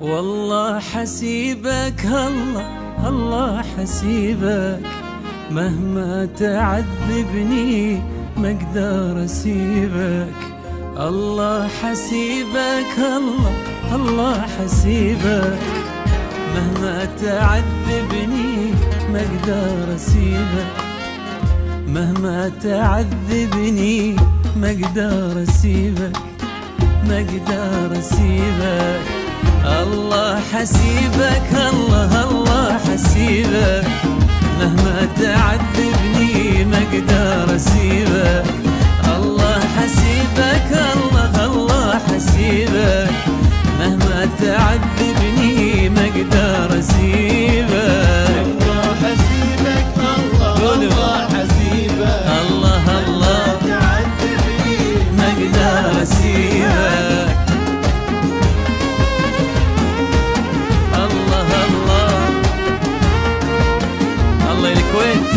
والله حسيبك الله حسيبك، مهما تعذبني ما اقدر اسيبك. الله حسيبك الله حسيبك، مهما تعذبني ما اقدر اسيبك. مهما تعذبني ما اقدر اسيبك، ما اقدر اسيبك. الله حسيبك الله حسيبك، مهما تعذبني ما اقدر اسيبك. الله حسيبك الله حسيبك، مهما تعذبني ما اقدر اسيبك. الله حسيبك الله حسيبك، الله تعذبني ما اقدر اسيبك. الله يا الكويت.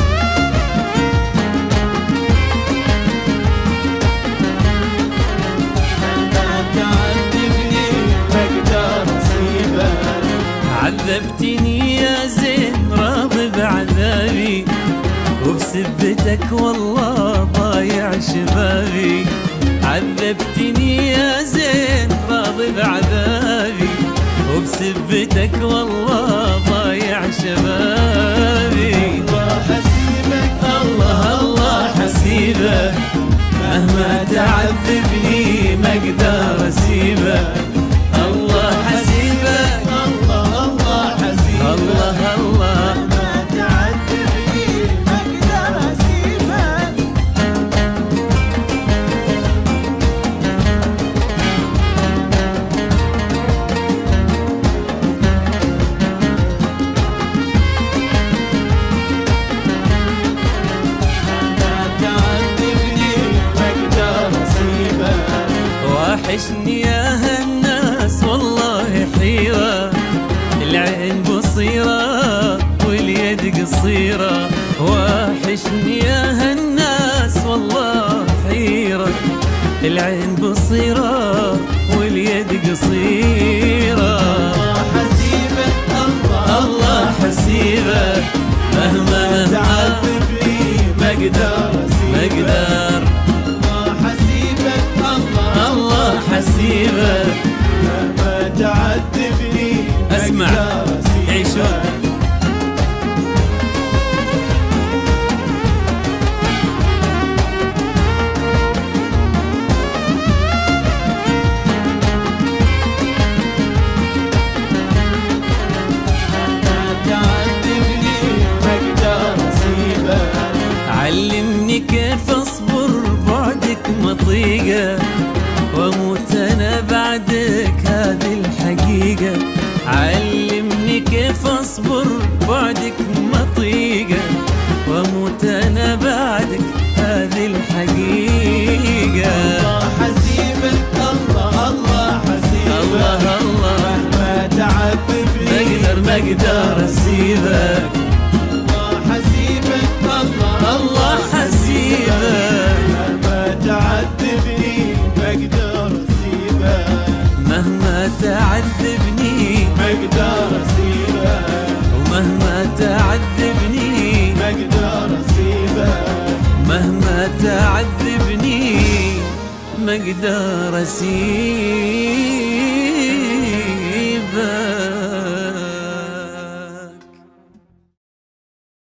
عذبتني يا زين راضي بعذابي، وبسبتك والله ضايع شبابي. عذبتني يا زين راضي بعذابي، وبسبتك والله ضايع شبابي. الله حسيبك الله حسيبك، مهما تعذبني ما اقدر اسيبك. الله حسيبك الله حسيبك، الله ما تعذبني ما اقدر اسيبك. وحشني يا هالناس والله حيرة، العين بصيرة واليد قصيرة. وحشني يا هالناس والله حيرة، العين بصيرة واليد قصيرة. الله حسيبك الله حسيبك، مهما تعذبني ما اقدر ما اقدر. الله حسيبك، مهما تعذبني اسمع عيشون. علمني كيف اصبر بعدك مطيقة، واموت انا بعدك هذه الحقيقة. علمني كيف اصبر بعدك مطيقة، واموت انا بعدك هذه الحقيقة. الله حسيبك الله حسيبك، مهما تعذبني ما اقدر اسيبك. الله حسيبك الله حسيبك، مهما تعذبني ما اقدر اسيبك. مهما تعذبني ما اقدر اسيبك، ومهما تعذبني ما اقدر اسيبك. مهما تعذبني ما اقدر اسيبك.